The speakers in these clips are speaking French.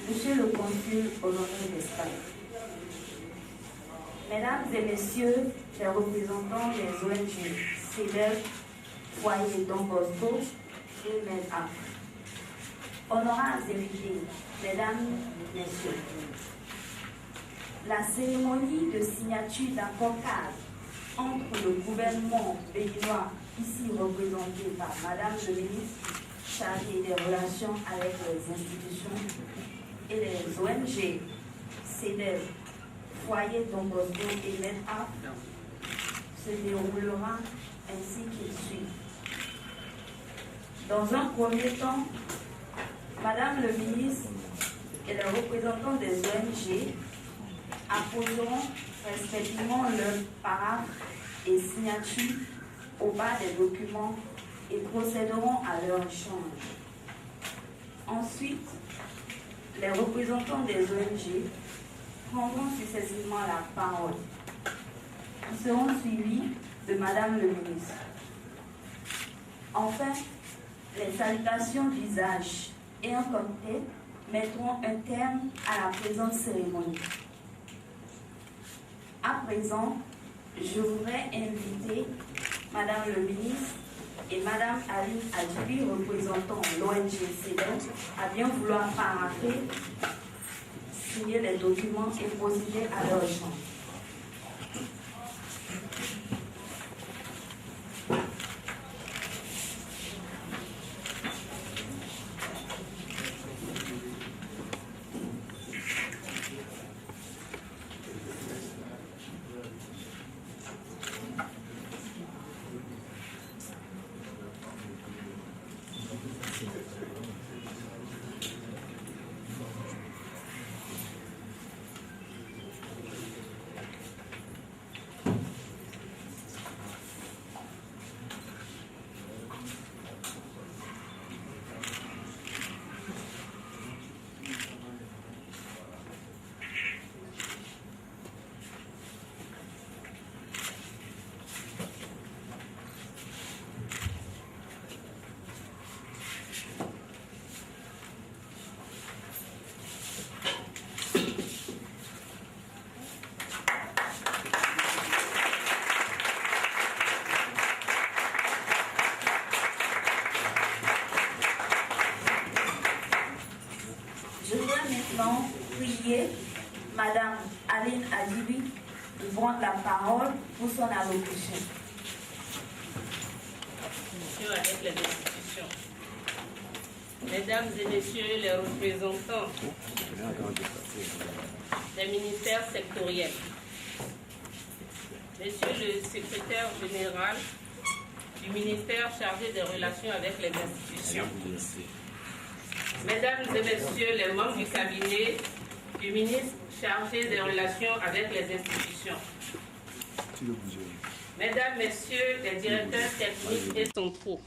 Monsieur le consul honoré d'Espagne, Mesdames et Messieurs les représentants des ONG, CEDEF, Foyer Don Bosco et MEDA, honorables invités, Mesdames, Messieurs, la cérémonie de signature d'accord cadre entre le gouvernement béninois, ici représenté par Madame le ministre chargée des relations avec les institutions, et les ONG, CEDEF, Foyer Don Bosco et MEDA se déroulera ainsi qu'il suit. Dans un premier temps, Madame le ministre et les représentants des ONG apposeront respectivement leurs paraphes et signatures au bas des documents et procéderont à leur échange. Ensuite, les représentants des ONG prendront successivement la parole. Ils seront suivis de Madame le ministre. Enfin, les salutations visage et un cocktail mettront un terme à la présente cérémonie. À présent, je voudrais inviter Madame le ministre et Madame Aline Adjibi, représentant l'ONG CEDEF, à bien vouloir parapher, signer les documents et procéder à leur échange. Prier Madame Aline Adjibi de prendre la parole pour son allocution. Avec les institutions. Mesdames et Messieurs les représentants des ministères sectoriels, Monsieur le secrétaire général du ministère chargé des relations avec les institutions, Mesdames et Messieurs les membres du cabinet du ministre chargé des relations avec les institutions, Mesdames, Messieurs les directeurs techniques et centraux,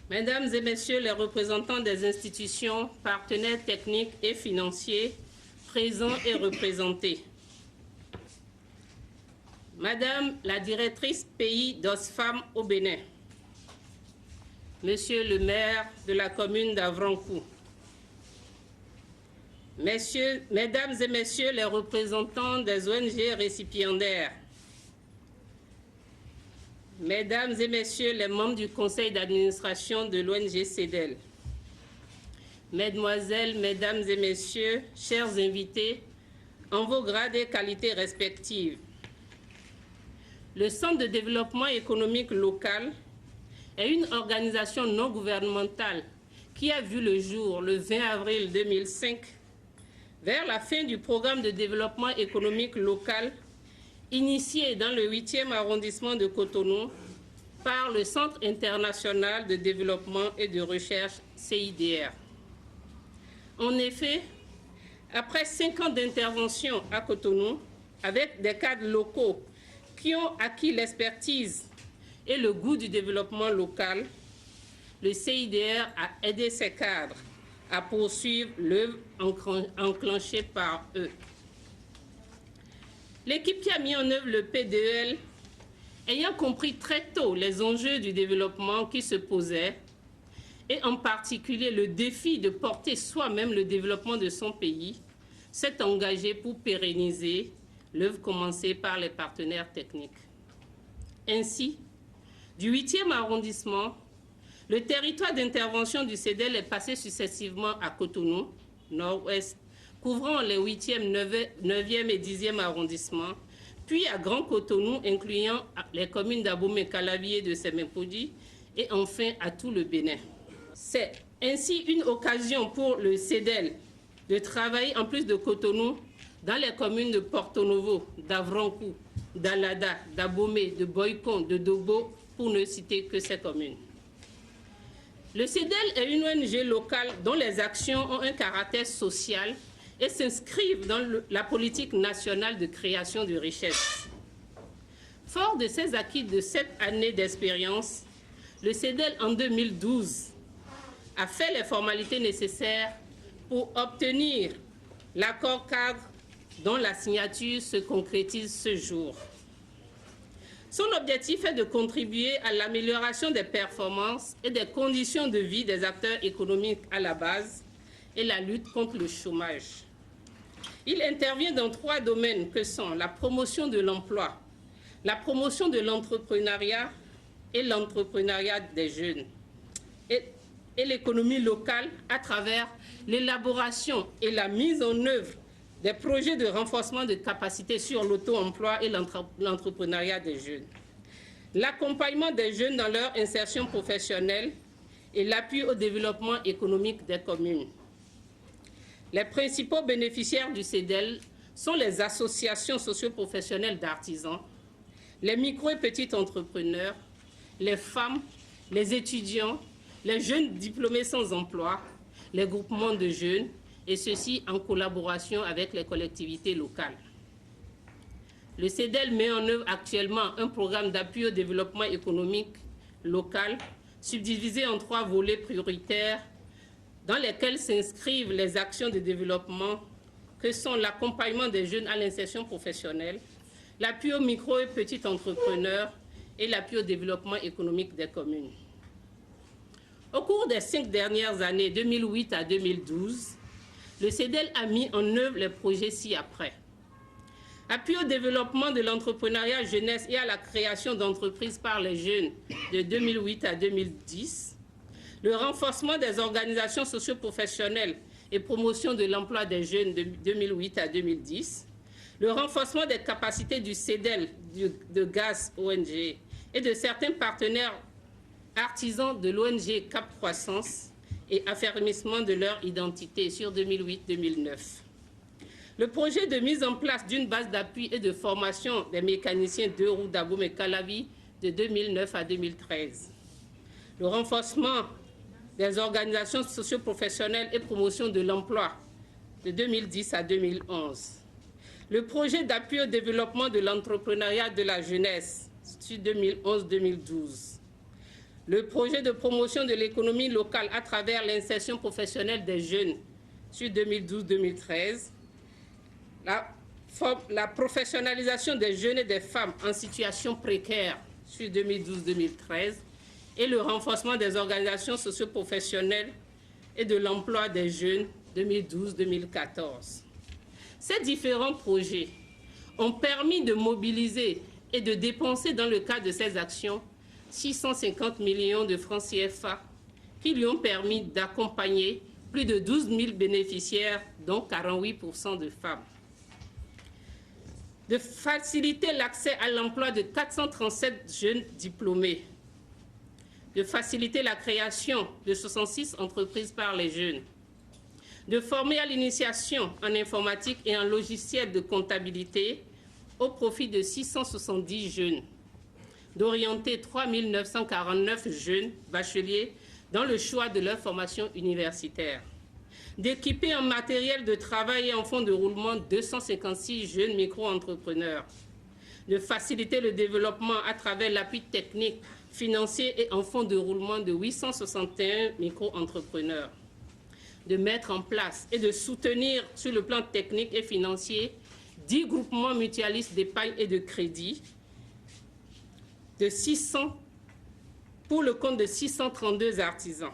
Mesdames et Messieurs les représentants des institutions, partenaires techniques et financiers, présents et représentés. Madame la directrice pays d'Osfam au Bénin, Monsieur le maire de la commune d'Avrankou, Mesdames et Messieurs les représentants des ONG récipiendaires, Mesdames et Messieurs les membres du conseil d'administration de l'ONG CEDEL, Mesdemoiselles, Mesdames et Messieurs, chers invités, en vos grades et qualités respectives, le Centre de développement économique local est une organisation non gouvernementale qui a vu le jour le 20 avril 2005 vers la fin du programme de développement économique local initié dans le 8e arrondissement de Cotonou par le Centre international de développement et de recherche CIDR. En effet, après 5 ans d'intervention à Cotonou, avec des cadres locaux qui ont acquis l'expertise et le goût du développement local, le CIDR a aidé ces cadres à poursuivre l'œuvre enclenchée par eux. L'équipe qui a mis en œuvre le PDEL, ayant compris très tôt les enjeux du développement qui se posaient, et en particulier le défi de porter soi-même le développement de son pays, s'est engagée pour pérenniser l'œuvre commencée par les partenaires techniques. Ainsi, du 8e arrondissement, le territoire d'intervention du CEDEL est passé successivement à Cotonou, nord-ouest, couvrant les 8e, 9e et 10e arrondissements, puis à Grand Cotonou, incluant les communes d'Abomey-Calavi et de Sémépodi, et enfin à tout le Bénin. C'est ainsi une occasion pour le CEDEL de travailler en plus de Cotonou dans les communes de Porto Novo, d'Avrankou, d'Alada, d'Abomey, de Boycon, de Dogbo, pour ne citer que ces communes. Le CEDEL est une ONG locale dont les actions ont un caractère social et s'inscrivent dans la politique nationale de création de richesses. Fort de ces acquis de 7 années d'expérience, le CEDEL en 2012 a fait les formalités nécessaires pour obtenir l'accord cadre dont la signature se concrétise ce jour. Son objectif est de contribuer à l'amélioration des performances et des conditions de vie des acteurs économiques à la base et la lutte contre le chômage. Il intervient dans 3 domaines que sont la promotion de l'emploi, la promotion de l'entrepreneuriat et l'entrepreneuriat des jeunes, et l'économie locale à travers l'élaboration et la mise en œuvre des projets de renforcement de capacités sur l'auto-emploi et l'entrepreneuriat des jeunes, l'accompagnement des jeunes dans leur insertion professionnelle et l'appui au développement économique des communes. Les principaux bénéficiaires du CEDEL sont les associations socio-professionnelles d'artisans, les micro- et petits entrepreneurs, les femmes, les étudiants, les jeunes diplômés sans emploi, les groupements de jeunes, et ceci en collaboration avec les collectivités locales. Le CEDEL met en œuvre actuellement un programme d'appui au développement économique local, subdivisé en 3 volets prioritaires, dans lesquels s'inscrivent les actions de développement que sont l'accompagnement des jeunes à l'insertion professionnelle, l'appui aux micro- et petits entrepreneurs et l'appui au développement économique des communes. Au cours des 5 dernières années, 2008 à 2012, le CEDEL a mis en œuvre les projets ci-après. Appui au développement de l'entrepreneuriat jeunesse et à la création d'entreprises par les jeunes de 2008 à 2010, le renforcement des organisations socio-professionnelles et promotion de l'emploi des jeunes de 2008 à 2010, le renforcement des capacités du CEDEL, de GAS ONG et de certains partenaires artisans de l'ONG Cap Croissance et affermissement de leur identité sur 2008-2009. Le projet de mise en place d'une base d'appui et de formation des mécaniciens 2 roues d'Abomey-Calavi de 2009 à 2013. Le renforcement des organisations socio-professionnelles et promotion de l'emploi de 2010 à 2011. Le projet d'appui au développement de l'entrepreneuriat de la jeunesse sur 2011-2012. le projet de promotion de l'économie locale à travers l'insertion professionnelle des jeunes sur 2012-2013, la professionnalisation des jeunes et des femmes en situation précaire sur 2012-2013 et le renforcement des organisations socio-professionnelles et de l'emploi des jeunes 2012-2014. Ces différents projets ont permis de mobiliser et de dépenser dans le cadre de ces actions 650 millions de francs CFA qui lui ont permis d'accompagner plus de 12 000 bénéficiaires, dont 48% de femmes. De faciliter l'accès à l'emploi de 437 jeunes diplômés. De faciliter la création de 66 entreprises par les jeunes. De former à l'initiation en informatique et en logiciel de comptabilité au profit de 670 jeunes. D'orienter 3 949 jeunes bacheliers dans le choix de leur formation universitaire. D'équiper en matériel de travail et en fonds de roulement 256 jeunes micro-entrepreneurs. De faciliter le développement à travers l'appui technique, financier et en fonds de roulement de 861 micro-entrepreneurs. De mettre en place et de soutenir sur le plan technique et financier 10 groupements mutualistes d'épargne et de crédit pour le compte de 632 artisans.